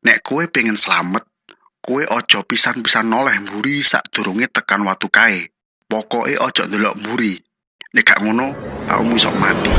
Nek kowe pengen slamet, kowe ojo pisan-pisan noleh mburi sadurunge tekan watu kae. Pokoke ojo ndelok mburi. Nek gak ngono, awakmu iso mati.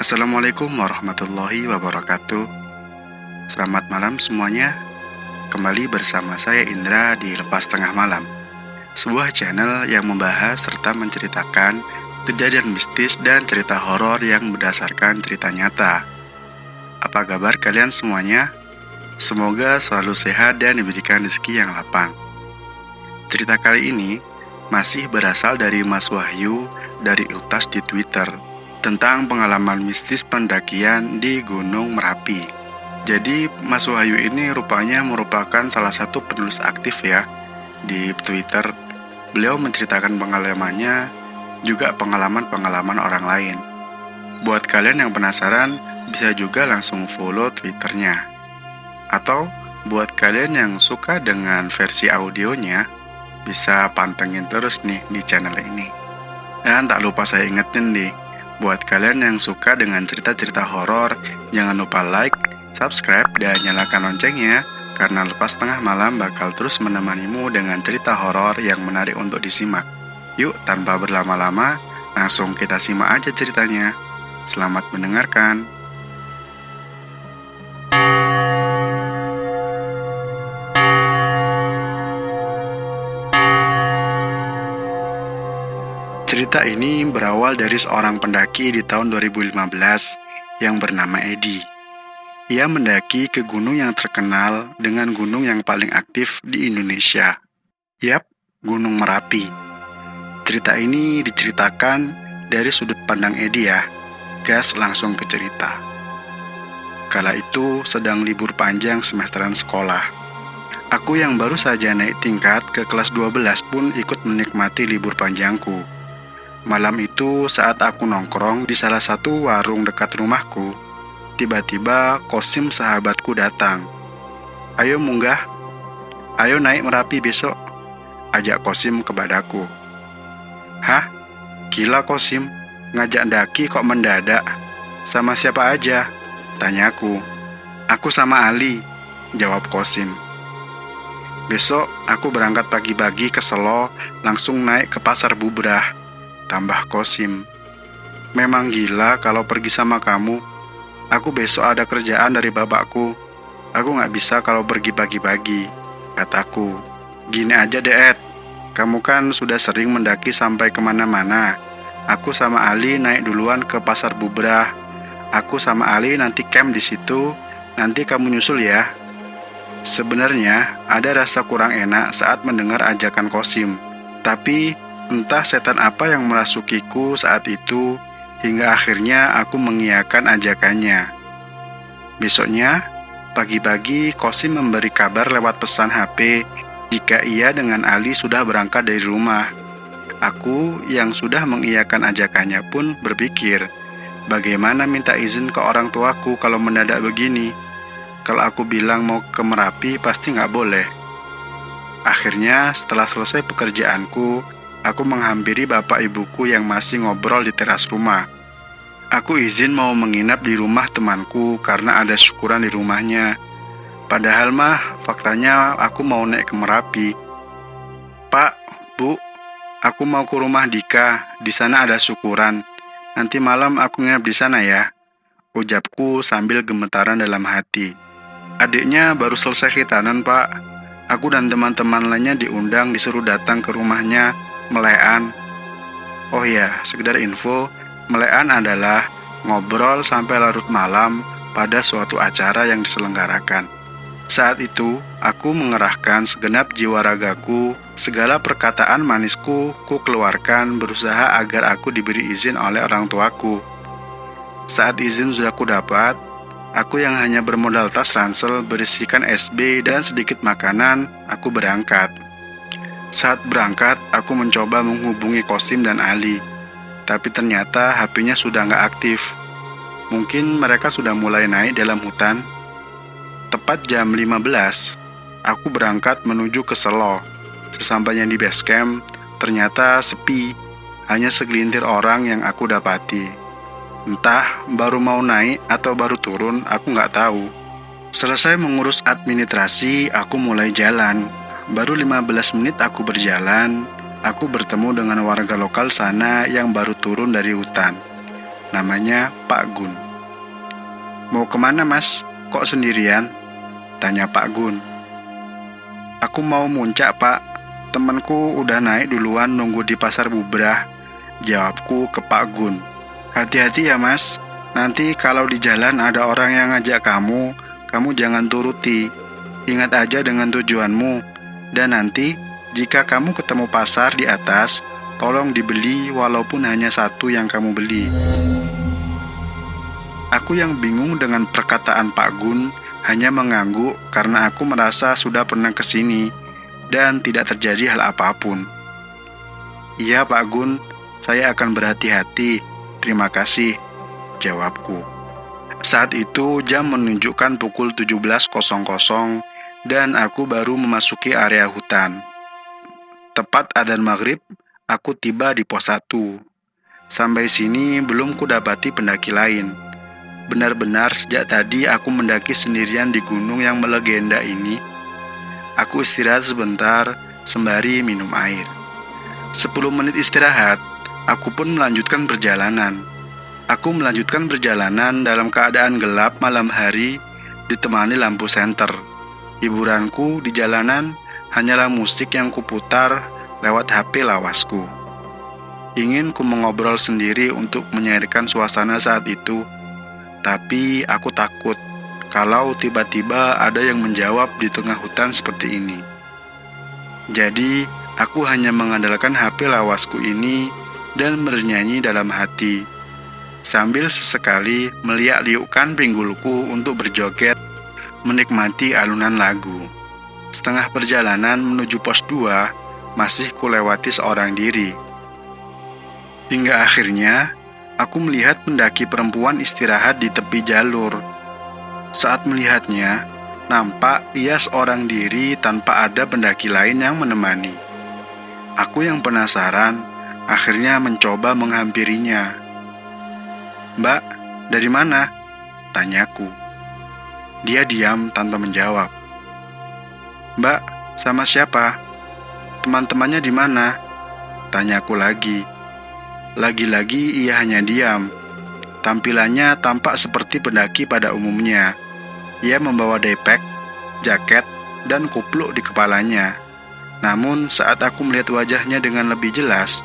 Assalamualaikum warahmatullahi wabarakatuh. Selamat malam semuanya. Kembali bersama saya Indra di Lepas Tengah Malam, sebuah channel yang membahas serta menceritakan kejadian mistis dan cerita horor yang berdasarkan cerita nyata. Apa kabar kalian semuanya? Semoga selalu sehat dan diberikan rezeki yang lapang. Cerita kali ini masih berasal dari Mas Wahyu dari Utas di Twitter tentang pengalaman mistis pendakian di Gunung Merapi. Jadi Mas Wahyu ini rupanya merupakan salah satu penulis aktif ya di Twitter. Beliau menceritakan pengalamannya, juga pengalaman-pengalaman orang lain. Buat kalian yang penasaran, bisa juga langsung follow Twitternya. Atau buat kalian yang suka dengan versi audionya, bisa pantengin terus nih di channel ini. Dan tak lupa saya ingetin nih, buat kalian yang suka dengan cerita-cerita horor, jangan lupa like, subscribe, dan nyalakan loncengnya, karena Lepas Tengah Malam bakal terus menemanimu dengan cerita horor yang menarik untuk disimak. Yuk, tanpa berlama-lama, langsung kita simak aja ceritanya. Selamat mendengarkan. Cerita ini berawal dari seorang pendaki di tahun 2015 yang bernama Edi. Ia mendaki ke gunung yang terkenal dengan gunung yang paling aktif di Indonesia. Yap, Gunung Merapi. Cerita ini diceritakan dari sudut pandang Edi ya. Gas langsung ke cerita. Kala itu sedang libur panjang semesteran sekolah. Aku yang baru saja naik tingkat ke kelas 12 pun ikut menikmati libur panjangku. Malam itu saat aku nongkrong di salah satu warung dekat rumahku, tiba-tiba Kosim sahabatku datang. Ayo munggah, ayo naik Merapi besok, ajak Kosim kepadaku. Hah? Gila Kosim, ngajak daki kok mendadak? Sama siapa aja? Tanyaku. Aku sama Ali, jawab Kosim. Besok aku berangkat pagi-pagi ke Selo, langsung naik ke Pasar Bubrah, tambah Kosim. Memang gila kalau pergi sama kamu. Aku besok ada kerjaan dari bapakku. Aku gak bisa kalau pergi pagi-pagi, kataku. Gini aja deh Ed, kamu kan sudah sering mendaki sampai kemana-mana. Aku sama Ali naik duluan ke Pasar Bubrah. Aku sama Ali nanti camp di situ. Nanti kamu nyusul ya. Sebenarnya ada rasa kurang enak saat mendengar ajakan Kosim. Tapi entah setan apa yang merasukiku saat itu, hingga akhirnya aku mengiyakan ajakannya. Besoknya, pagi-pagi Kosim memberi kabar lewat pesan HP jika ia dengan Ali sudah berangkat dari rumah. Aku yang sudah mengiyakan ajakannya pun berpikir, bagaimana minta izin ke orang tuaku kalau mendadak begini? Kalau aku bilang mau ke Merapi pasti nggak boleh. Akhirnya setelah selesai pekerjaanku, aku menghampiri bapak ibuku yang masih ngobrol di teras rumah. Aku izin mau menginap di rumah temanku karena ada syukuran di rumahnya. Padahal mah, faktanya aku mau naik ke Merapi. Pak, Bu, aku mau ke rumah Dika. Di sana ada syukuran. Nanti malam aku nginap di sana ya, ucapku sambil gemetaran dalam hati. Adiknya baru selesai khitanan, Pak. Aku dan teman-teman lainnya diundang disuruh datang ke rumahnya melean. Oh ya, sekedar info, melean adalah ngobrol sampai larut malam pada suatu acara yang diselenggarakan. Saat itu, aku mengerahkan segenap jiwa ragaku, segala perkataan manisku ku keluarkan berusaha agar aku diberi izin oleh orang tuaku. Saat izin sudah kudapat, aku yang hanya bermodal tas ransel berisikan SB dan sedikit makanan, aku berangkat. Saat berangkat, aku mencoba menghubungi Kosim dan Ali, tapi ternyata HP-nya sudah nggak aktif. Mungkin mereka sudah mulai naik dalam hutan. Tepat jam 15, aku berangkat menuju ke Selo. Sesampainya di base camp, ternyata sepi, hanya segelintir orang yang aku dapati. Entah baru mau naik atau baru turun, aku nggak tahu. Selesai mengurus administrasi, aku mulai jalan. Baru 15 menit aku berjalan, aku bertemu dengan warga lokal sana yang baru turun dari hutan. Namanya Pak Gun. "Mau kemana, Mas? Kok sendirian?" tanya Pak Gun. "Aku mau muncak, Pak. Temanku udah naik duluan nunggu di pasar Bubrah," jawabku ke Pak Gun. "Hati-hati ya, Mas. Nanti kalau di jalan ada orang yang ngajak kamu jangan turuti. Ingat aja dengan tujuanmu. Dan nanti, jika kamu ketemu pasar di atas, tolong dibeli walaupun hanya satu yang kamu beli." Aku yang bingung dengan perkataan Pak Gun hanya mengangguk karena aku merasa sudah pernah ke sini dan tidak terjadi hal apapun. "Iya, Pak Gun, saya akan berhati-hati. Terima kasih," jawabku. Saat itu jam menunjukkan pukul 17.00 dan aku baru memasuki area hutan. Tepat adzan maghrib, aku tiba di pos 1. Sampai sini belum kudapati pendaki lain. Benar-benar sejak tadi aku mendaki sendirian di gunung yang melegenda ini. Aku istirahat sebentar sembari minum air. 10 menit istirahat, aku pun melanjutkan perjalanan. Aku melanjutkan perjalanan dalam keadaan gelap malam hari, ditemani lampu senter. Hiburanku di jalanan hanyalah musik yang kuputar lewat HP lawasku. Ingin ku mengobrol sendiri untuk menyairkan suasana saat itu, tapi aku takut kalau tiba-tiba ada yang menjawab di tengah hutan seperti ini. Jadi, aku hanya mengandalkan HP lawasku ini dan bernyanyi dalam hati, sambil sesekali meliak-liukkan pinggulku untuk berjoget, menikmati alunan lagu. Setengah perjalanan menuju pos 2, masih kulewati seorang diri. Hingga akhirnya, aku melihat pendaki perempuan istirahat di tepi jalur. Saat melihatnya, nampak ia seorang diri tanpa ada pendaki lain yang menemani. Aku yang penasaran, akhirnya mencoba menghampirinya. "Mbak, dari mana?" tanyaku. Dia diam tanpa menjawab. "Mbak, sama siapa? Teman-temannya di mana?" tanyaku lagi. Lagi-lagi ia hanya diam. Tampilannya tampak seperti pendaki pada umumnya. Ia membawa daypack, jaket, dan kupluk di kepalanya. Namun saat aku melihat wajahnya dengan lebih jelas,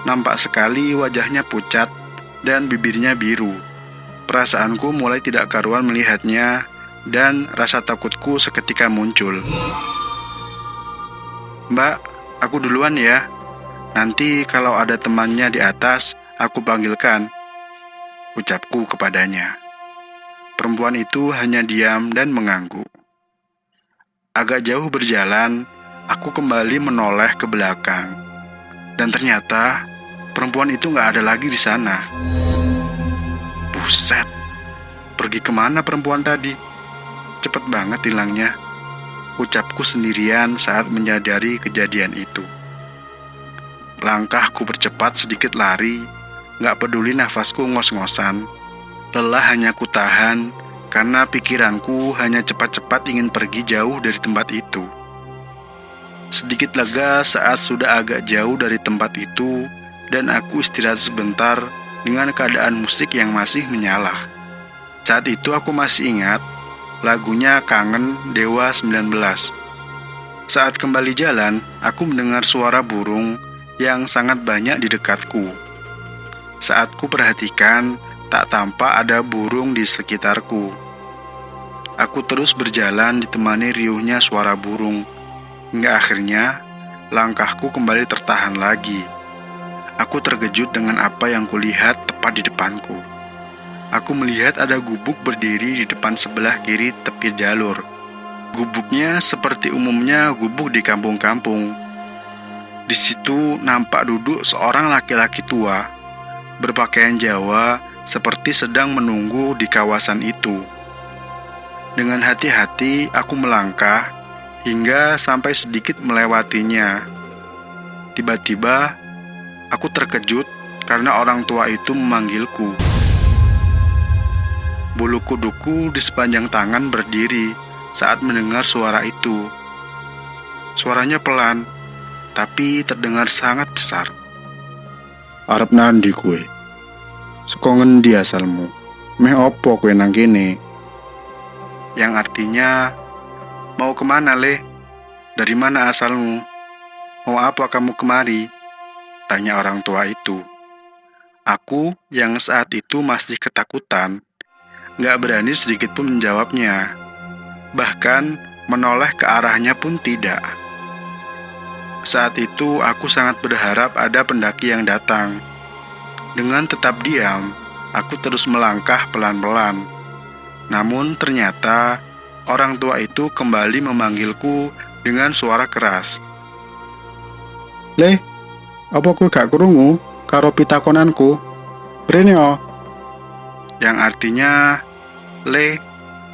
nampak sekali wajahnya pucat dan bibirnya biru. Perasaanku mulai tidak karuan melihatnya, dan rasa takutku seketika muncul. "Mbak, aku duluan ya. Nanti kalau ada temannya di atas, aku panggilkan," ucapku kepadanya. Perempuan itu hanya diam dan mengangguk. Agak jauh berjalan, aku kembali menoleh ke belakang. Dan ternyata, perempuan itu nggak ada lagi di sana. Buset, pergi kemana perempuan tadi? Cepet banget hilangnya, ucapku sendirian saat menyadari kejadian itu. Langkahku bercepat sedikit lari, gak peduli nafasku ngos-ngosan. Lelah hanya kutahan, karena pikiranku hanya cepat-cepat ingin pergi jauh dari tempat itu. Sedikit lega saat sudah agak jauh dari tempat itu, dan aku istirahat sebentar dengan keadaan musik yang masih menyala. Saat itu aku masih ingat, lagunya Kangen Dewa 19. Saat kembali jalan, aku mendengar suara burung yang sangat banyak di dekatku. Saat ku perhatikan, tak tampak ada burung di sekitarku. Aku terus berjalan ditemani riuhnya suara burung, hingga akhirnya langkahku kembali tertahan lagi. Aku terkejut dengan apa yang kulihat tepat di depanku. Aku melihat ada gubuk berdiri di depan sebelah kiri tepi jalur. Gubuknya seperti umumnya gubuk di kampung-kampung. Di situ nampak duduk seorang laki-laki tua, berpakaian Jawa seperti sedang menunggu di kawasan itu. Dengan hati-hati aku melangkah hingga sampai sedikit melewatinya. Tiba-tiba aku terkejut karena orang tua itu memanggilku. Bulu kuduku di sepanjang tangan berdiri saat mendengar suara itu. Suaranya pelan, tapi terdengar sangat besar. "Arep nandi kowe? Saka ngendi asalmu? Meh opo kowe nang kene?" Yang artinya, "Mau kemana, Le? Dari mana asalmu? Mau apa kamu kemari?" tanya orang tua itu. Aku yang saat itu masih ketakutan, gak berani sedikit pun menjawabnya. Bahkan menoleh ke arahnya pun tidak. Saat itu aku sangat berharap ada pendaki yang datang. Dengan tetap diam, aku terus melangkah pelan-pelan. Namun ternyata orang tua itu kembali memanggilku dengan suara keras. "Le, apa kowe gak krungu karo pitakonanku? Brene o." Yang artinya, "Le,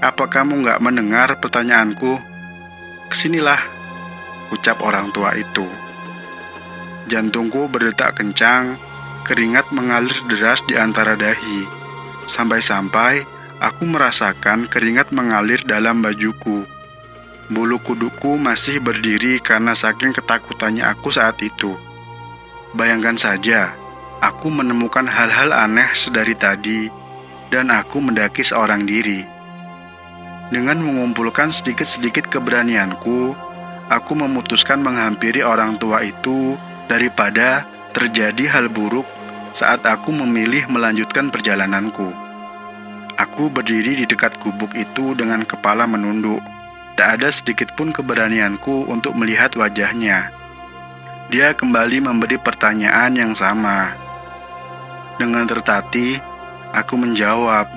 apa kamu gak mendengar pertanyaanku? Kesinilah," ucap orang tua itu. Jantungku berdetak kencang, keringat mengalir deras di antara dahi. Sampai-sampai aku merasakan keringat mengalir dalam bajuku. Bulu kuduku masih berdiri karena saking ketakutannya aku saat itu. Bayangkan saja, aku menemukan hal-hal aneh sedari tadi, dan aku mendaki seorang diri. Dengan mengumpulkan sedikit-sedikit keberanianku, aku memutuskan menghampiri orang tua itu daripada terjadi hal buruk saat aku memilih melanjutkan perjalananku. Aku berdiri di dekat gubuk itu dengan kepala menunduk. Tak ada sedikit pun keberanianku untuk melihat wajahnya. Dia kembali memberi pertanyaan yang sama. Dengan tertatih, aku menjawab,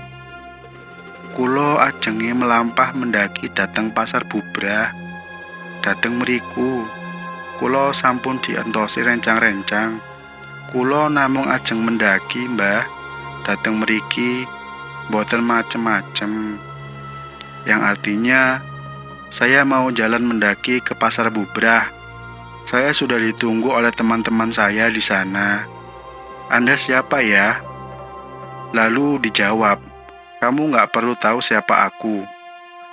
"Kulo ajenge melampah mendaki dateng Pasar Bubrah. Dateng mriku, kulo sampun dientosi rencang-rencang. Kulo namung ajeng mendaki, Mbah. Dateng mriki boten macem-macem." Yang artinya, saya mau jalan mendaki ke Pasar Bubrah. Saya sudah ditunggu oleh teman-teman saya di sana. "Anda siapa ya?" Lalu dijawab, "Kamu gak perlu tahu siapa aku.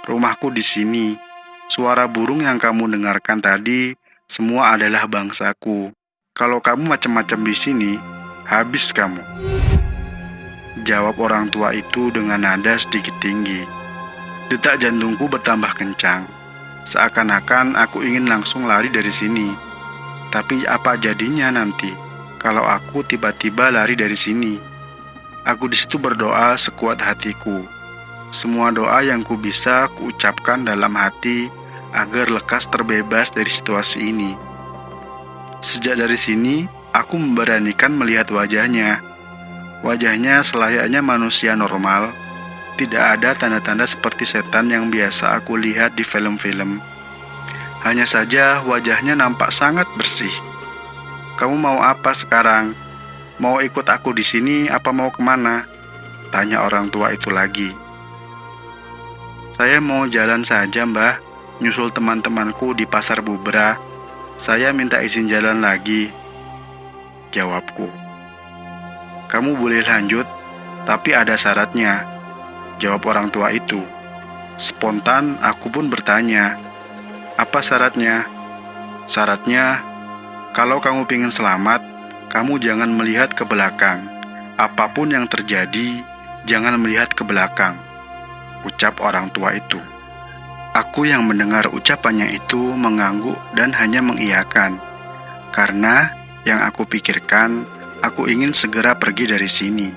Rumahku di sini. Suara burung yang kamu dengarkan tadi semua adalah bangsaku. Kalau kamu macam-macam di sini, habis kamu." Jawab orang tua itu dengan nada sedikit tinggi. Detak jantungku bertambah kencang. Seakan-akan aku ingin langsung lari dari sini. Tapi apa jadinya nanti kalau aku tiba-tiba lari dari sini? Aku di situ berdoa sekuat hatiku. Semua doa yang ku bisa kuucapkan dalam hati agar lekas terbebas dari situasi ini. Sejak dari sini, aku memberanikan melihat wajahnya. Wajahnya selayaknya manusia normal. Tidak ada tanda-tanda seperti setan yang biasa aku lihat di film-film. Hanya saja wajahnya nampak sangat bersih. "Kamu mau apa sekarang? Mau ikut aku di sini apa mau kemana?" tanya orang tua itu lagi. "Saya mau jalan saja, Mbah. Nyusul teman-temanku di Pasar Bubrah. Saya minta izin jalan lagi," jawabku. "Kamu boleh lanjut, tapi ada syaratnya," jawab orang tua itu. Spontan aku pun bertanya, "Apa syaratnya?" "Syaratnya, kalau kamu ingin selamat, kamu jangan melihat ke belakang. Apapun yang terjadi, jangan melihat ke belakang," ucap orang tua itu. Aku yang mendengar ucapannya itu mengangguk dan hanya mengiyakan. Karena yang aku pikirkan, aku ingin segera pergi dari sini.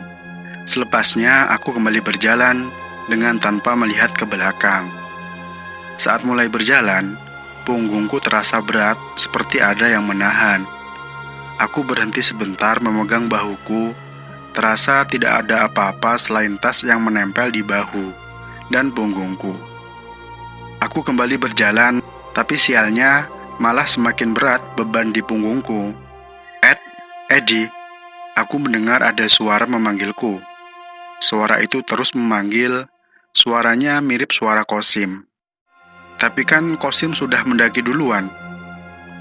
Selepasnya aku kembali berjalan dengan tanpa melihat ke belakang. Saat mulai berjalan, punggungku terasa berat seperti ada yang menahan. Aku berhenti sebentar memegang bahuku, terasa tidak ada apa-apa selain tas yang menempel di bahu dan punggungku. Aku kembali berjalan, tapi sialnya malah semakin berat beban di punggungku. Eddie, aku mendengar ada suara memanggilku. Suara itu terus memanggil, suaranya mirip suara Kosim. Tapi kan Kosim sudah mendaki duluan.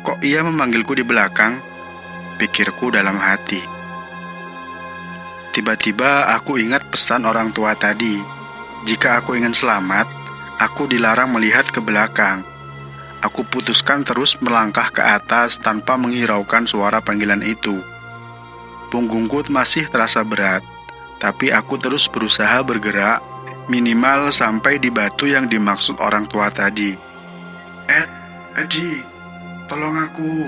Kok ia memanggilku di belakang? Pikirku dalam hati. Tiba-tiba aku ingat pesan orang tua tadi. Jika aku ingin selamat, aku dilarang melihat ke belakang. Aku putuskan terus melangkah ke atas tanpa menghiraukan suara panggilan itu. Punggungku masih terasa berat, tapi aku terus berusaha bergerak, minimal sampai di batu yang dimaksud orang tua tadi. Eddie, tolong aku.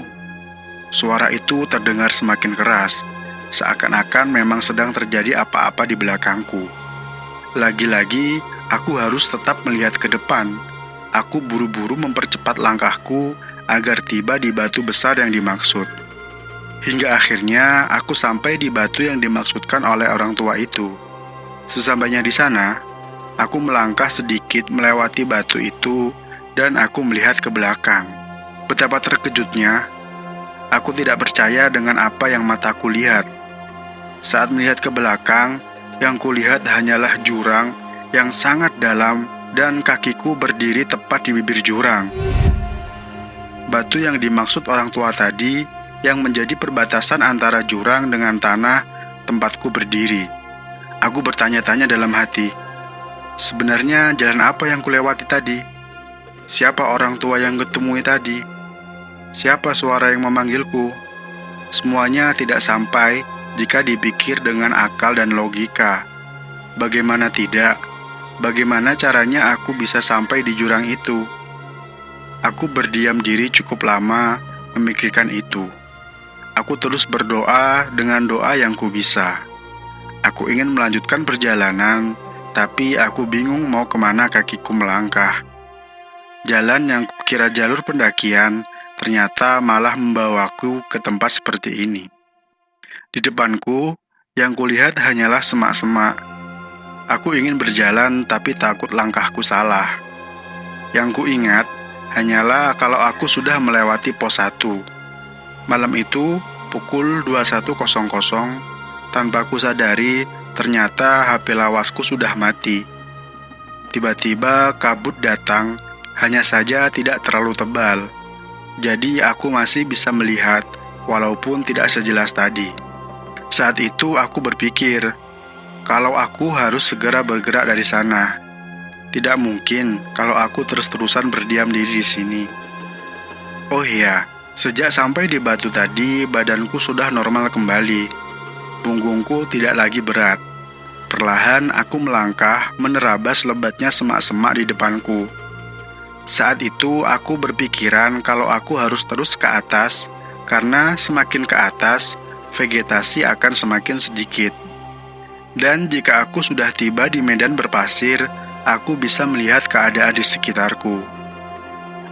Suara itu terdengar semakin keras, seakan-akan memang sedang terjadi apa-apa di belakangku. Lagi-lagi, aku harus tetap melihat ke depan. Aku buru-buru mempercepat langkahku agar tiba di batu besar yang dimaksud. Hingga akhirnya aku sampai di batu yang dimaksudkan oleh orang tua itu. Sesampainya di sana, aku melangkah sedikit melewati batu itu dan aku melihat ke belakang. Betapa terkejutnya, aku tidak percaya dengan apa yang mataku lihat. Saat melihat ke belakang, yang kulihat hanyalah jurang yang sangat dalam dan kakiku berdiri tepat di bibir jurang. Batu yang dimaksud orang tua tadi yang menjadi perbatasan antara jurang dengan tanah tempatku berdiri. Aku bertanya-tanya dalam hati, sebenarnya jalan apa yang kulewati tadi? Siapa orang tua yang kutemui tadi? Siapa suara yang memanggilku? Semuanya tidak sampai jika dipikir dengan akal dan logika. Bagaimana tidak? Bagaimana caranya aku bisa sampai di jurang itu? Aku berdiam diri cukup lama memikirkan itu. Aku terus berdoa dengan doa yang ku bisa. Aku ingin melanjutkan perjalanan, tapi aku bingung mau kemana kakiku melangkah. Jalan yang kukira jalur pendakian ternyata malah membawaku ke tempat seperti ini. Di depanku, yang kulihat hanyalah semak-semak. Aku ingin berjalan tapi takut langkahku salah. Yang kuingat hanyalah kalau aku sudah melewati pos 1. Malam itu, pukul 21.00, tanpa ku sadari ternyata HP lawasku sudah mati. Tiba-tiba kabut datang, hanya saja tidak terlalu tebal. Jadi aku masih bisa melihat, walaupun tidak sejelas tadi. Saat itu aku berpikir, kalau aku harus segera bergerak dari sana. Tidak mungkin kalau aku terus-terusan berdiam diri di sini. Oh iya, sejak sampai di batu tadi, badanku sudah normal kembali. Punggungku tidak lagi berat. Perlahan aku melangkah menerabas lebatnya semak-semak di depanku. Saat itu aku berpikiran kalau aku harus terus ke atas, karena semakin ke atas, vegetasi akan semakin sedikit. Dan jika aku sudah tiba di medan berpasir, aku bisa melihat keadaan di sekitarku.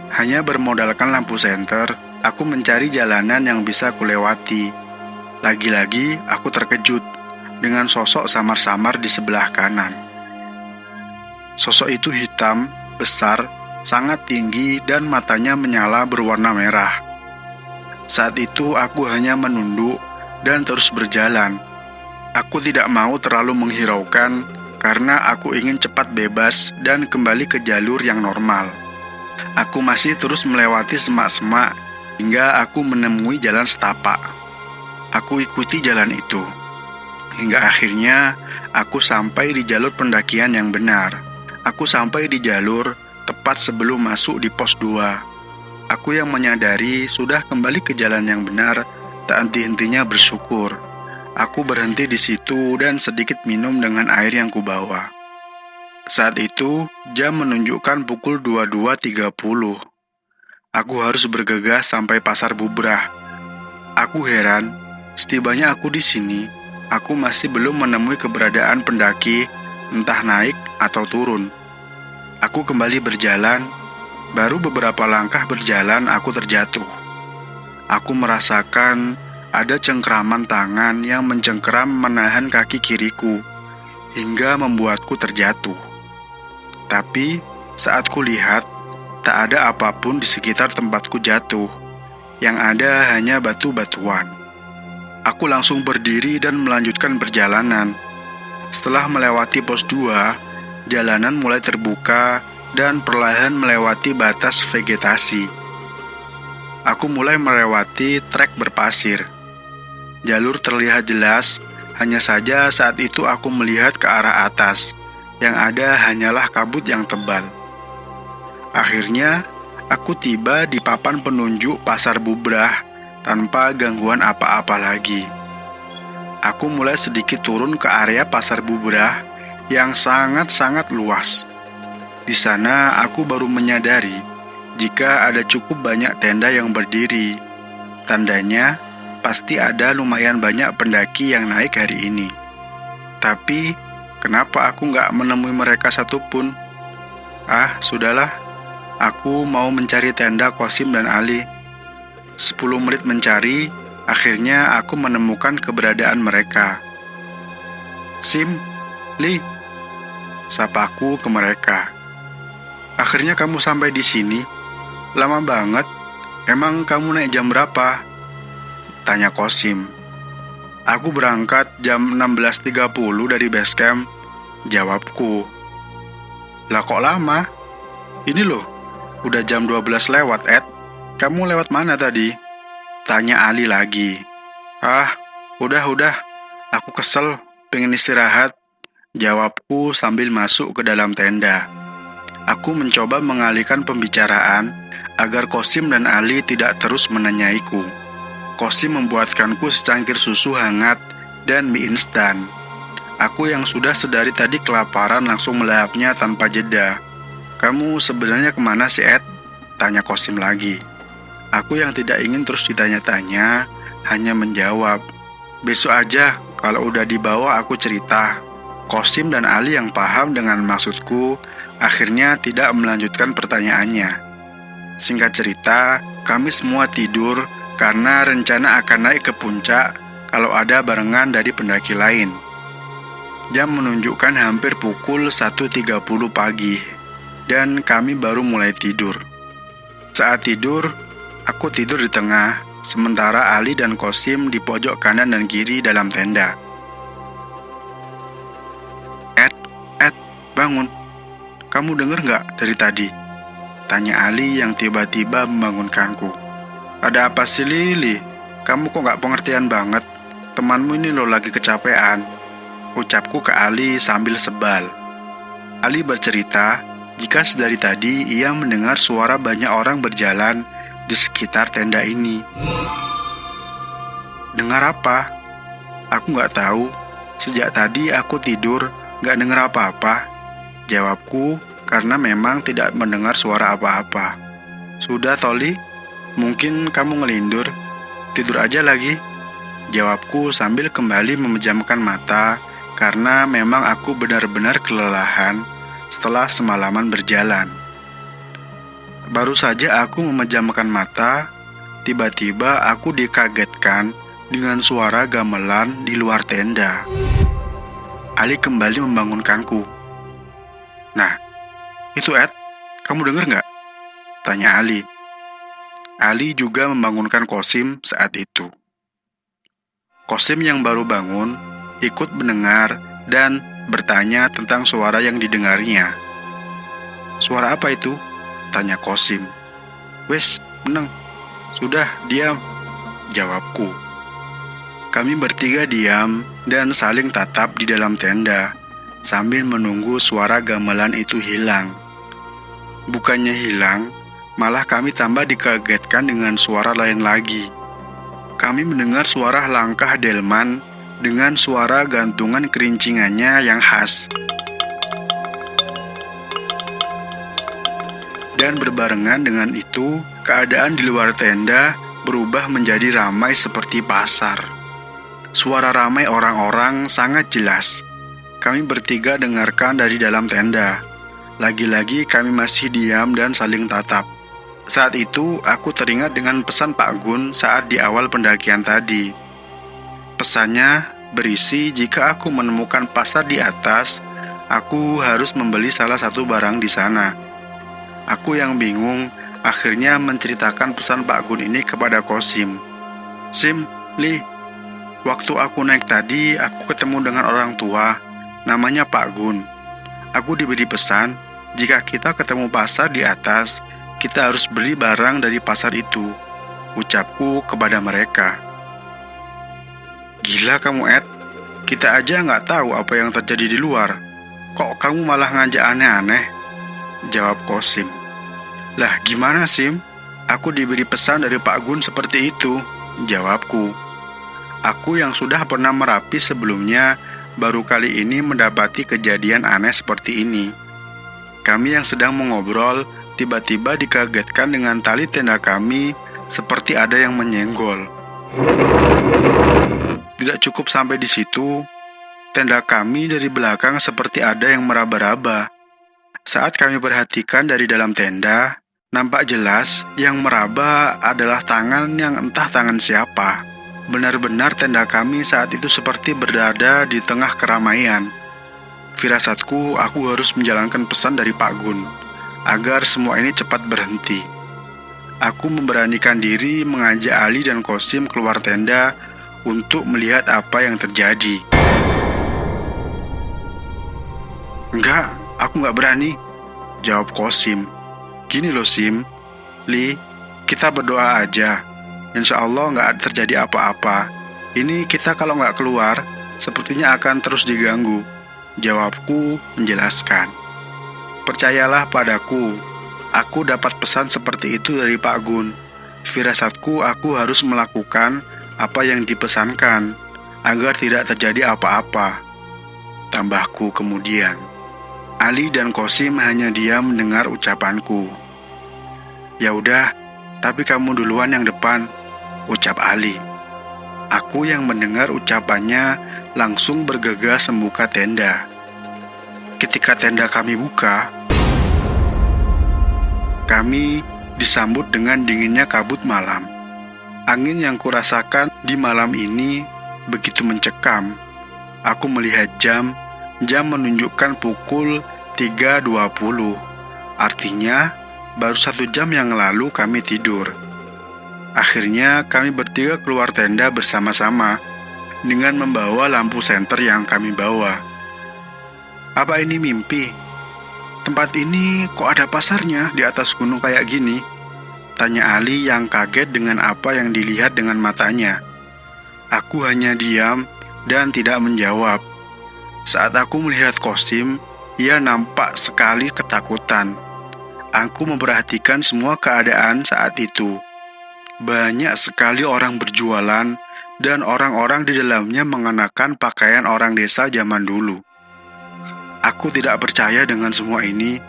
Hanya bermodalkan lampu senter, aku mencari jalanan yang bisa kulewati. Lagi-lagi aku terkejut dengan sosok samar-samar di sebelah kanan. Sosok itu hitam, besar, sangat tinggi dan matanya menyala berwarna merah. Saat itu aku hanya menunduk dan terus berjalan. Aku tidak mau terlalu menghiraukan karena aku ingin cepat bebas dan kembali ke jalur yang normal. Aku masih terus melewati semak-semak hingga aku menemui jalan setapak. Aku ikuti jalan itu hingga akhirnya aku sampai di jalur pendakian yang benar. Aku sampai di jalur tepat sebelum masuk di pos 2. Aku yang menyadari sudah kembali ke jalan yang benar, tak henti-hentinya bersyukur. Aku berhenti di situ dan sedikit minum dengan air yang kubawa. Saat itu, jam menunjukkan pukul 22.30. Aku harus bergegas sampai pasar Bubrah. Aku heran, setibanya aku di sini, aku masih belum menemui keberadaan pendaki, entah naik atau turun. Aku kembali berjalan, baru beberapa langkah berjalan aku terjatuh. Aku merasakan ada cengkraman tangan yang mencengkram menahan kaki kiriku, hingga membuatku terjatuh. Tapi saat kulihat, tak ada apapun di sekitar tempatku jatuh. Yang ada hanya batu-batuan. Aku langsung berdiri dan melanjutkan perjalanan. Setelah melewati pos 2, jalanan mulai terbuka dan perlahan melewati batas vegetasi. Aku mulai melewati trek berpasir. Jalur terlihat jelas, hanya saja saat itu aku melihat ke arah atas. Yang ada hanyalah kabut yang tebal. Akhirnya, aku tiba di papan penunjuk Pasar Bubrah tanpa gangguan apa-apa lagi. Aku mulai sedikit turun ke area Pasar Bubrah yang sangat-sangat luas. Di sana aku baru menyadari jika ada cukup banyak tenda yang berdiri. Tandanya pasti ada lumayan banyak pendaki yang naik hari ini. Tapi kenapa aku nggak menemui mereka satupun? Sudahlah. Aku mau mencari tenda Qasim dan Ali. 10 menit mencari, akhirnya aku menemukan keberadaan mereka. Sim, Li, sapaku ke mereka. Akhirnya kamu sampai di sini? Lama banget. Emang kamu naik jam berapa? Tanya Qasim. Aku berangkat jam 16.30 dari base camp, jawabku. Lah kok lama? Ini loh, udah jam 12 lewat, Ed. Kamu lewat mana tadi? Tanya Ali lagi. Udah. Aku kesel, pengen istirahat. Jawabku sambil masuk ke dalam tenda. Aku mencoba mengalihkan pembicaraan agar Qasim dan Ali tidak terus menanyaiku. Qasim membuatkanku secangkir susu hangat dan mie instan. Aku yang sudah sedari tadi kelaparan langsung melahapnya tanpa jeda. Kamu sebenarnya kemana sih, Ed? Tanya Qasim lagi. Aku yang tidak ingin terus ditanya-tanya, hanya menjawab. Besok aja, kalau udah dibawa aku cerita. Qasim dan Ali yang paham dengan maksudku, akhirnya tidak melanjutkan pertanyaannya. Singkat cerita, kami semua tidur karena rencana akan naik ke puncak kalau ada barengan dari pendaki lain. Jam menunjukkan hampir pukul 1.30 pagi, dan kami baru mulai tidur. Saat tidur, aku tidur di tengah, sementara Ali dan Qasim di pojok kanan dan kiri dalam tenda. Ed, bangun. Kamu denger nggak dari tadi? Tanya Ali yang tiba-tiba membangunkanku. Ada apa sih, Lili? Kamu kok nggak pengertian banget? Temanmu ini loh lagi kecapean. Ucapku ke Ali sambil sebal. Ali bercerita jika sedari tadi ia mendengar suara banyak orang berjalan di sekitar tenda ini. Dengar apa? Aku nggak tahu. Sejak tadi aku tidur nggak dengar apa-apa. Jawabku karena memang tidak mendengar suara apa-apa. Sudah, Toli, mungkin kamu ngelindur. Tidur aja lagi. Jawabku sambil kembali memejamkan mata karena memang aku benar-benar kelelahan setelah semalaman berjalan. Baru saja aku memejamkan mata, tiba-tiba aku dikagetkan dengan suara gamelan di luar tenda. Ali kembali membangunkanku. Nah, itu Ed, kamu dengar nggak? Tanya Ali. Ali juga membangunkan Qasim saat itu. Qasim yang baru bangun ikut mendengar dan bertanya tentang suara yang didengarnya. Suara apa itu? Tanya Qasim. Wes, meneng. Sudah, diam. Jawabku. Kami bertiga diam dan saling tatap di dalam tenda sambil menunggu suara gamelan itu hilang. Bukannya hilang, malah kami tambah dikagetkan dengan suara lain lagi. Kami mendengar suara langkah delman dengan suara gantungan kerincingannya yang khas. Dan berbarengan dengan itu, keadaan di luar tenda berubah menjadi ramai seperti pasar. Suara ramai orang-orang sangat jelas. kami bertiga dengarkan dari dalam tenda. Lagi-lagi kami masih diam dan saling tatap. Saat itu aku teringat dengan pesan Pak Gun saat di awal pendakian tadi. Pesannya berisi jika aku menemukan pasar di atas, aku harus membeli salah satu barang di sana. Aku yang bingung akhirnya menceritakan pesan Pak Gun ini kepada Kosim. Sim, Li, waktu aku naik tadi aku ketemu dengan orang tua, namanya Pak Gun. Aku diberi pesan, jika kita ketemu pasar di atas, kita harus beli barang dari pasar itu, ucapku kepada mereka. Gila kamu, Ed. Kita aja nggak tahu apa yang terjadi di luar. Kok kamu malah ngajak aneh-aneh? Jawab Kosim. Lah gimana, Sim? Aku diberi pesan dari Pak Gun seperti itu, jawabku. Aku yang sudah pernah Merapi sebelumnya, baru kali ini mendapati kejadian aneh seperti ini. Kami yang sedang mengobrol, tiba-tiba dikagetkan dengan tali tenda kami seperti ada yang menyenggol. Tidak cukup sampai di situ, tenda kami dari belakang seperti ada yang meraba-raba. Saat kami perhatikan dari dalam tenda, nampak jelas yang meraba adalah tangan yang entah tangan siapa. Benar-benar tenda kami saat itu seperti berada di tengah keramaian. Firasatku, aku harus menjalankan pesan dari Pak Gun, agar semua ini cepat berhenti. Aku memberanikan diri mengajak Ali dan Kosim keluar tenda untuk melihat apa yang terjadi. Enggak, aku nggak berani, jawab Kosim. Gini loh Sim, Li, kita berdoa aja. Insya Allah nggak terjadi apa-apa. Ini kita kalau nggak keluar, sepertinya akan terus diganggu, jawabku menjelaskan. Percayalah padaku, aku dapat pesan seperti itu dari Pak Gun. Firasatku aku harus melakukan apa yang dipesankan, agar tidak terjadi apa-apa, tambahku kemudian. Ali dan Kosim hanya diam mendengar ucapanku. Ya udah, tapi kamu duluan yang depan, ucap Ali. Aku yang mendengar ucapannya langsung bergegas membuka tenda. Ketika tenda kami buka, kami disambut dengan dinginnya kabut malam. Angin yang kurasakan di malam ini begitu mencekam. Aku melihat jam menunjukkan pukul 3.20. Artinya, baru 1 jam yang lalu kami tidur. Akhirnya kami bertiga keluar tenda bersama-sama dengan membawa lampu senter yang kami bawa. Apa ini mimpi? Tempat ini kok ada pasarnya di atas gunung kayak gini? Tanya Ali yang kaget dengan apa yang dilihat dengan matanya. Aku hanya diam dan tidak menjawab. Saat aku melihat Kosim, ia nampak sekali ketakutan. Aku memperhatikan semua keadaan saat itu. Banyak sekali orang berjualan dan orang-orang di dalamnya mengenakan pakaian orang desa zaman dulu. Aku tidak percaya dengan semua ini.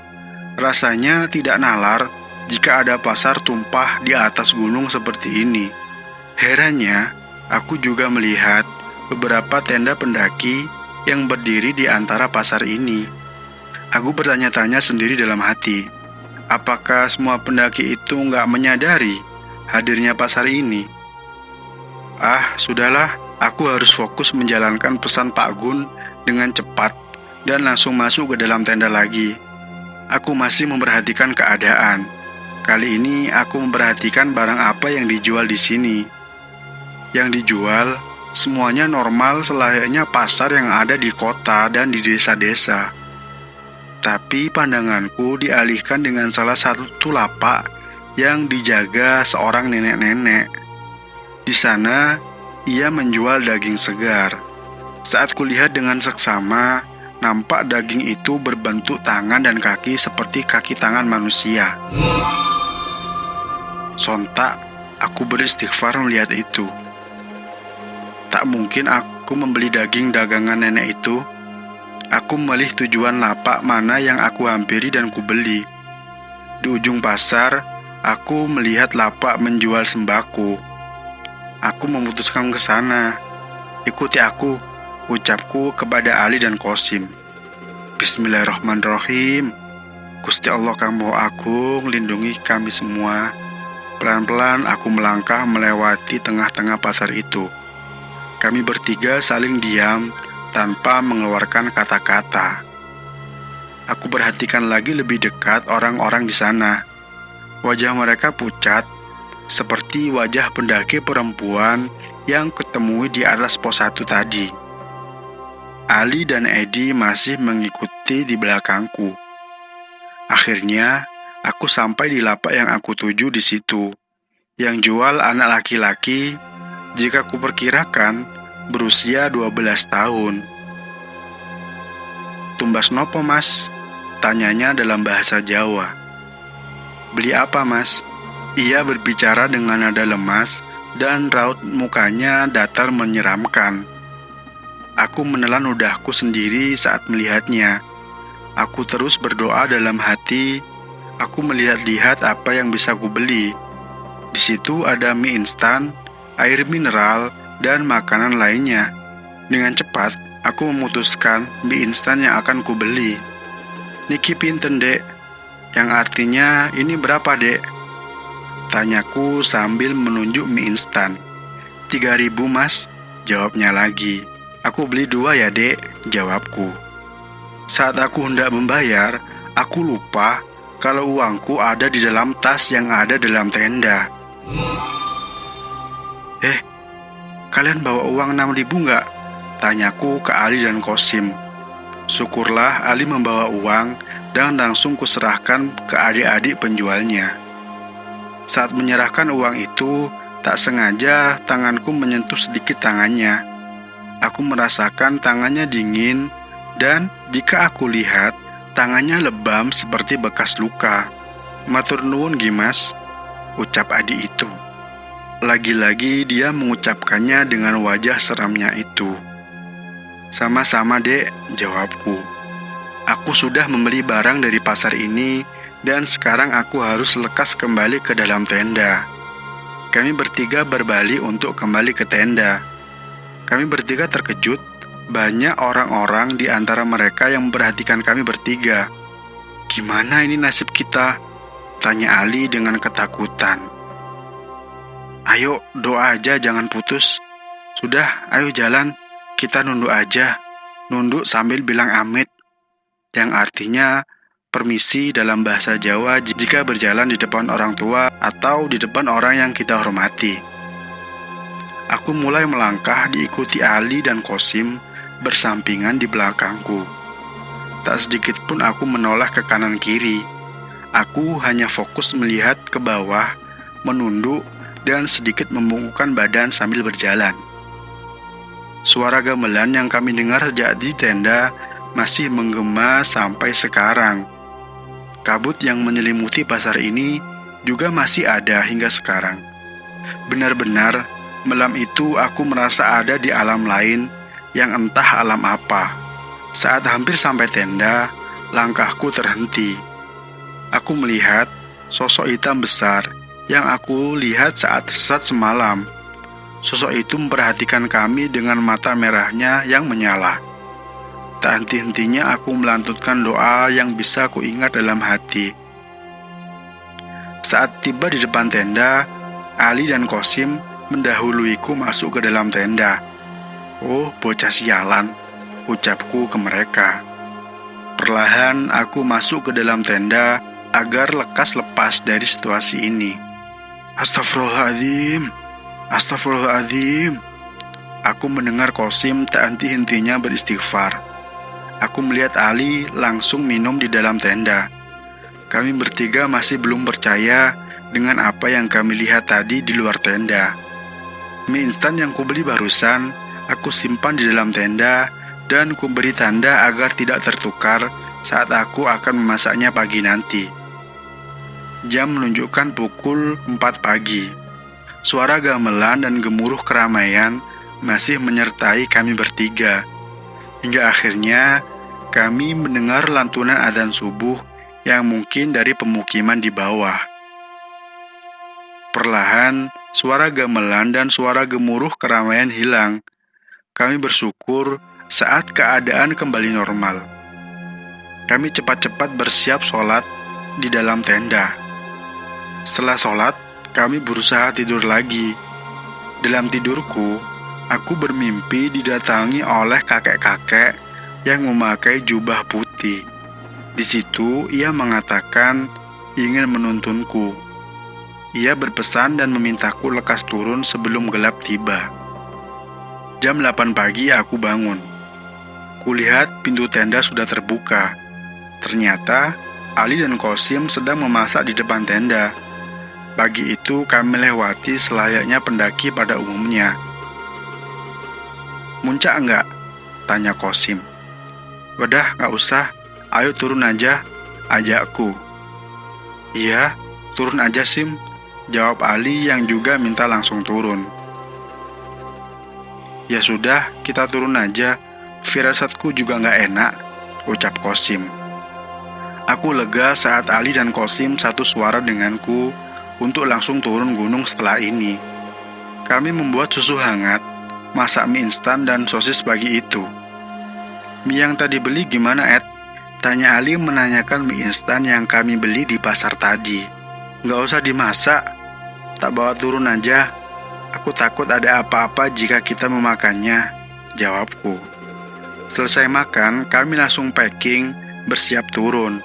Rasanya tidak nalar jika ada pasar tumpah di atas gunung seperti ini. Herannya, aku juga melihat beberapa tenda pendaki yang berdiri di antara pasar ini. Aku bertanya-tanya sendiri dalam hati, apakah semua pendaki itu nggak menyadari hadirnya pasar ini? Sudahlah, aku harus fokus menjalankan pesan Pak Gun dengan cepat dan langsung masuk ke dalam tenda lagi. Aku masih memperhatikan keadaan. Kali ini aku memperhatikan barang apa yang dijual di sini. Yang dijual semuanya normal selayaknya pasar yang ada di kota dan di desa-desa. Tapi pandanganku dialihkan dengan salah satu lapak yang dijaga seorang nenek-nenek. Di sana, ia menjual daging segar. Saat kulihat dengan seksama, nampak daging itu berbentuk tangan dan kaki seperti kaki tangan manusia. Sontak, aku beristighfar melihat itu. Tak mungkin aku membeli daging dagangan nenek itu. Aku memilih tujuan lapak mana yang aku hampiri dan kubeli. Di ujung pasar, aku melihat lapak menjual sembako. Aku memutuskan ke sana. Ikuti aku, ucapku kepada Ali dan Qasim. Bismillahirrahmanirrahim. Gusti Allah Kang Maha Agung, lindungi kami semua. Pelan-pelan aku melangkah melewati tengah-tengah pasar itu. Kami bertiga saling diam tanpa mengeluarkan kata-kata. Aku perhatikan lagi lebih dekat orang-orang di sana. Wajah mereka pucat, seperti wajah pendaki perempuan yang kutemui di atas pos 1 tadi. Ali dan Edi masih mengikuti di belakangku. Akhirnya, aku sampai di lapak yang aku tuju di situ, yang jual anak laki-laki, jika kuperkirakan berusia 12 tahun. "Tumbas nopo, Mas?" tanyanya dalam bahasa Jawa. "Beli apa, Mas?" Ia berbicara dengan nada lemas dan raut mukanya datar menyeramkan. Aku menelan ludahku sendiri saat melihatnya. Aku terus berdoa dalam hati. Aku melihat-lihat apa yang bisa kubeli. Di situ ada mie instan, air mineral, dan makanan lainnya. Dengan cepat, aku memutuskan mie instan yang akan kubeli. "Niki pinten, Dek?" Yang artinya, "Ini berapa, Dek?" tanyaku sambil menunjuk mie instan. 3.000, Mas, jawabnya lagi. "Aku beli 2 ya, Dek," jawabku. Saat aku hendak membayar, aku lupa kalau uangku ada di dalam tas yang ada dalam tenda. Kalian bawa uang 6.000 nggak?" tanyaku ke Ali dan Qasim. Syukurlah Ali membawa uang dan langsung kuserahkan ke adik-adik penjualnya. Saat menyerahkan uang itu, tak sengaja tanganku menyentuh sedikit tangannya. Aku merasakan tangannya dingin, dan jika aku lihat, tangannya lebam seperti bekas luka. "Matur nuwun Gimas," ucap adik itu. Lagi-lagi dia mengucapkannya dengan wajah seramnya itu. "Sama-sama, Dek," jawabku. Aku sudah membeli barang dari pasar ini, dan sekarang aku harus lekas kembali ke dalam tenda. Kami bertiga berbalik untuk kembali ke tenda. Kami bertiga terkejut. Banyak orang-orang di antara mereka yang memperhatikan kami bertiga. "Gimana ini nasib kita?" tanya Ali dengan ketakutan. "Ayo, doa aja jangan putus. Sudah, ayo jalan. Kita nunduk aja." Nunduk sambil bilang amit, yang artinya permisi dalam bahasa Jawa jika berjalan di depan orang tua atau di depan orang yang kita hormati. Aku mulai melangkah diikuti Ali dan Qasim bersampingan di belakangku. Tak sedikit pun aku menoleh ke kanan kiri. Aku hanya fokus melihat ke bawah, menunduk, dan sedikit membungkukkan badan sambil berjalan. Suara gamelan yang kami dengar sejak di tenda masih menggema sampai sekarang. Kabut yang menyelimuti pasar ini juga masih ada hingga sekarang. Benar-benar, malam itu aku merasa ada di alam lain yang entah alam apa. Saat hampir sampai tenda, langkahku terhenti. Aku melihat sosok hitam besar yang aku lihat saat tersesat semalam. Sosok itu memperhatikan kami dengan mata merahnya yang menyala. Tak henti-hentinya aku melantutkan doa yang bisa kuingat dalam hati. Saat tiba di depan tenda, Ali dan Qasim mendahuluiku masuk ke dalam tenda. "Oh, bocah sialan," ucapku ke mereka. Perlahan aku masuk ke dalam tenda agar lekas lepas dari situasi ini. Astagfirullahaladzim, astagfirullahaladzim. Aku mendengar Qasim tak henti-hentinya beristighfar. Aku melihat Ali langsung minum di dalam tenda. Kami bertiga masih belum percaya dengan apa yang kami lihat tadi di luar tenda. Mie instan yang kubeli barusan aku simpan di dalam tenda dan kuberi tanda agar tidak tertukar saat aku akan memasaknya pagi nanti. Jam menunjukkan pukul 4 pagi. Suara gamelan dan gemuruh keramaian masih menyertai kami bertiga. Hingga akhirnya kami mendengar lantunan adzan subuh yang mungkin dari pemukiman di bawah. Perlahan, suara gamelan dan suara gemuruh keramaian hilang. Kami bersyukur saat keadaan kembali normal. Kami cepat-cepat bersiap sholat di dalam tenda. Setelah sholat, kami berusaha tidur lagi. Dalam tidurku, aku bermimpi didatangi oleh kakek-kakek yang memakai jubah putih. Di situ ia mengatakan ingin menuntunku. Ia berpesan dan memintaku lekas turun sebelum gelap tiba. Jam 8 pagi aku bangun. Kulihat pintu tenda sudah terbuka. Ternyata Ali dan Kosim sedang memasak di depan tenda. Pagi itu kami lewati selayaknya pendaki pada umumnya. "Muncak enggak?" tanya Kosim. "Wadah, nggak usah. Ayo turun aja," ajakku. "Iya, turun aja Sim," jawab Ali yang juga minta langsung turun. "Ya sudah, kita turun aja. Firasatku juga nggak enak," ucap Kosim. Aku lega saat Ali dan Kosim satu suara denganku untuk langsung turun gunung setelah ini. Kami membuat susu hangat, masak mie instan dan sosis pagi itu. "Mie yang tadi beli gimana, Ed?" tanya Ali menanyakan mie instan yang kami beli di pasar tadi. "Nggak usah dimasak, tak bawa turun aja. Aku takut ada apa-apa jika kita memakannya," jawabku. Selesai makan, kami langsung packing, bersiap turun.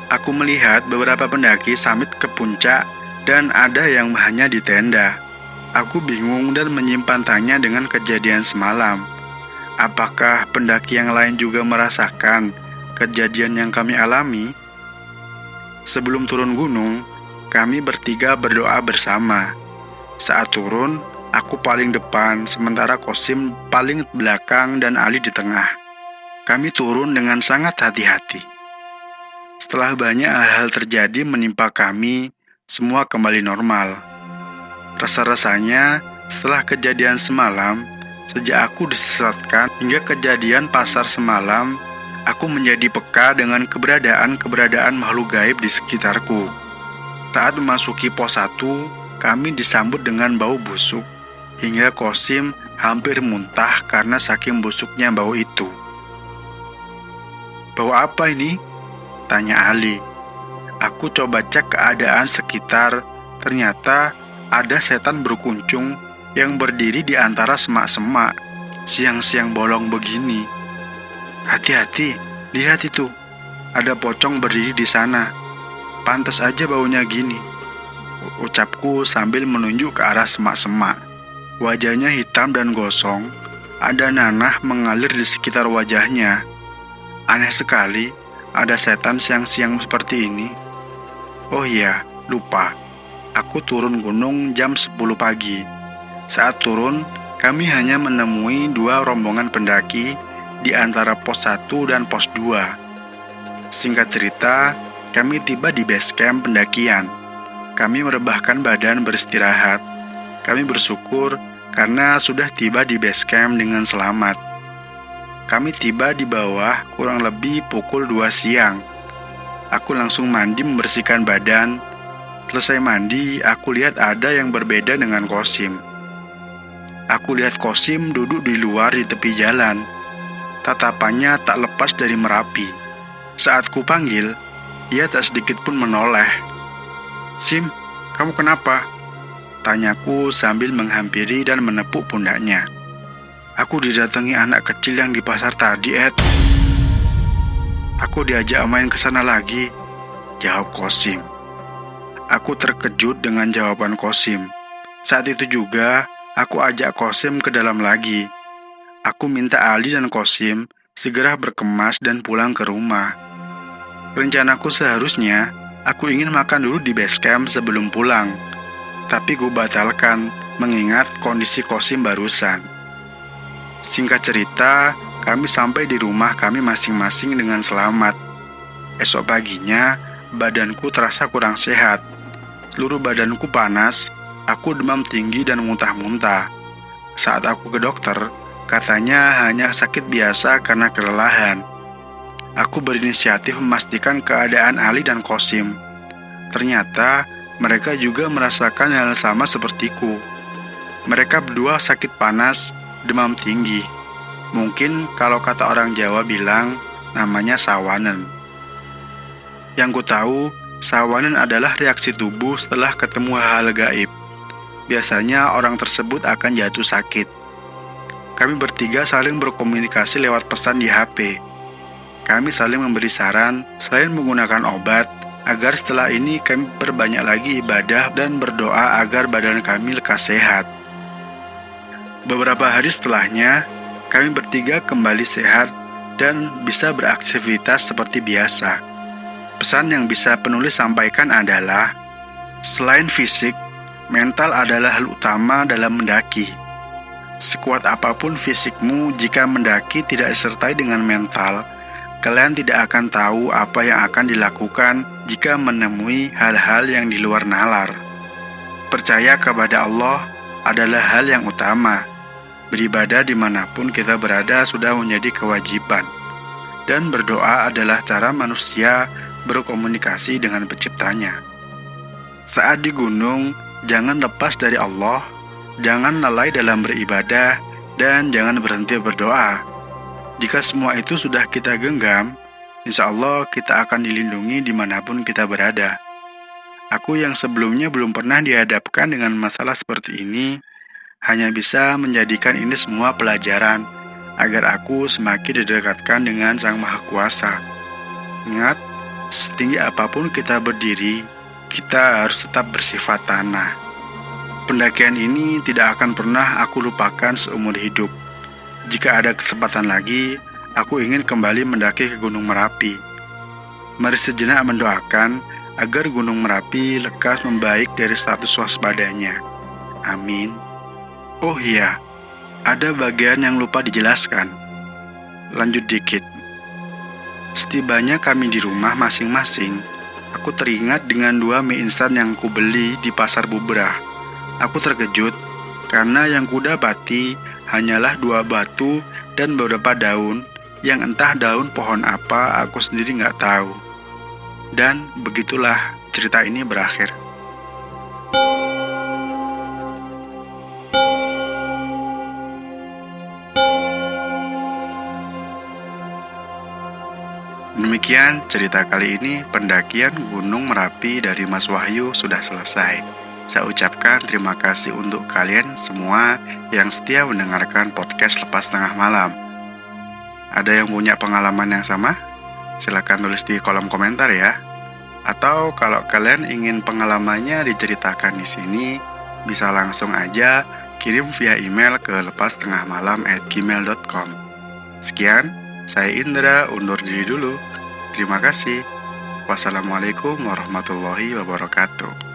Aku melihat beberapa pendaki samit ke puncak dan ada yang hanya di tenda. Aku bingung dan menyimpan tanya dengan kejadian semalam. Apakah pendaki yang lain juga merasakan kejadian yang kami alami? Sebelum turun gunung, kami bertiga berdoa bersama. Saat turun, aku paling depan, sementara Kosim paling belakang dan Ali di tengah. Kami turun dengan sangat hati-hati. Setelah banyak hal terjadi menimpa kami, semua kembali normal. Rasa-rasanya setelah kejadian semalam, sejak aku disesatkan hingga kejadian pasar semalam, aku menjadi peka dengan keberadaan makhluk gaib di sekitarku. Saat memasuki pos 1, kami disambut dengan bau busuk, hingga Kosim hampir muntah karena saking busuknya bau itu. "Bau apa ini?" tanya Ali. Aku coba cek keadaan sekitar, ternyata ada setan berkuncung yang berdiri di antara semak-semak, siang-siang bolong begini. "Hati-hati, lihat itu, ada pocong berdiri di sana. Pantas aja baunya gini," ucapku sambil menunjuk ke arah semak-semak. Wajahnya hitam dan gosong, ada nanah mengalir di sekitar wajahnya. Aneh sekali, ada setan siang-siang seperti ini. Oh iya, lupa. Aku turun gunung jam 10 pagi. Saat turun, kami hanya menemui 2 rombongan pendaki di antara pos 1 dan pos 2. Singkat cerita, kami tiba di base camp pendakian. Kami merebahkan badan beristirahat. Kami bersyukur karena sudah tiba di base camp dengan selamat. Kami tiba di bawah kurang lebih pukul 2 siang. Aku langsung mandi membersihkan badan. Selesai mandi, aku lihat ada yang berbeda dengan Kosim. Aku lihat Kosim duduk di luar di tepi jalan. Tatapannya tak lepas dari Merapi. Saat kupanggil, ia tak sedikit pun menoleh. "Sim, kamu kenapa?" tanyaku sambil menghampiri dan menepuk pundaknya. "Aku didatangi anak kecil yang di pasar tadi, Ed. Aku diajak main ke sana lagi," jawab Kosim. Aku terkejut dengan jawaban Kosim. Saat itu juga, aku ajak Kosim ke dalam lagi. Aku minta Ali dan Kosim segera berkemas dan pulang ke rumah. Rencanaku seharusnya, aku ingin makan dulu di base camp sebelum pulang. Tapi gue batalkan, mengingat kondisi Kosim barusan. Singkat cerita, kami sampai di rumah kami masing-masing dengan selamat. Esok paginya, badanku terasa kurang sehat. Seluruh badanku panas, aku demam tinggi dan muntah-muntah. Saat aku ke dokter, katanya hanya sakit biasa karena kelelahan. Aku berinisiatif memastikan keadaan Ali dan Kosim. Ternyata, mereka juga merasakan hal sama sepertiku. Mereka berdua sakit panas, demam tinggi. Mungkin kalau kata orang Jawa bilang namanya sawanen. Yang ku tahu, sawanen adalah reaksi tubuh setelah ketemu hal gaib. Biasanya orang tersebut akan jatuh sakit. Kami bertiga saling berkomunikasi lewat pesan di HP. Kami saling memberi saran selain menggunakan obat, agar setelah ini kami perbanyak lagi ibadah dan berdoa agar badan kami lekas sehat. Beberapa hari setelahnya, kami bertiga kembali sehat dan bisa beraktivitas seperti biasa. Pesan yang bisa penulis sampaikan adalah, selain fisik, mental adalah hal utama dalam mendaki. Sekuat apapun fisikmu, jika mendaki tidak disertai dengan mental, kalian tidak akan tahu apa yang akan dilakukan jika menemui hal-hal yang di luar nalar. Percaya kepada Allah adalah hal yang utama. Beribadah dimanapun kita berada sudah menjadi kewajiban. Dan berdoa adalah cara manusia berkomunikasi dengan penciptanya. Saat di gunung, jangan lepas dari Allah, jangan lalai dalam beribadah, dan jangan berhenti berdoa. Jika semua itu sudah kita genggam, insya Allah kita akan dilindungi dimanapun kita berada. Aku yang sebelumnya belum pernah dihadapkan dengan masalah seperti ini, hanya bisa menjadikan ini semua pelajaran, agar aku semakin didekatkan dengan Sang Maha Kuasa. Ingat, setinggi apapun kita berdiri, kita harus tetap bersifat tanah. Pendakian ini tidak akan pernah aku lupakan seumur hidup. Jika ada kesempatan lagi, aku ingin kembali mendaki ke Gunung Merapi. Mari sejenak mendoakan agar Gunung Merapi lekas membaik dari status waspadanya. Amin. Oh iya, ada bagian yang lupa dijelaskan. Lanjut dikit. Setibanya kami di rumah masing-masing, aku teringat dengan 2 mie instan yang kubeli di pasar Bubrah. Aku terkejut karena yang kudapati hanyalah 2 batu dan beberapa daun yang entah daun pohon apa aku sendiri nggak tahu. Dan begitulah cerita ini berakhir. Demikian cerita kali ini, pendakian Gunung Merapi dari Mas Wahyu sudah selesai. Saya ucapkan terima kasih untuk kalian semua yang setia mendengarkan podcast Lepas Tengah Malam. Ada yang punya pengalaman yang sama? Silakan tulis di kolom komentar ya. Atau kalau kalian ingin pengalamannya diceritakan di sini, bisa langsung aja kirim via email ke lepastengahmalam@gmail.com. Sekian, saya Indra undur diri dulu. Terima kasih. Wassalamualaikum warahmatullahi wabarakatuh.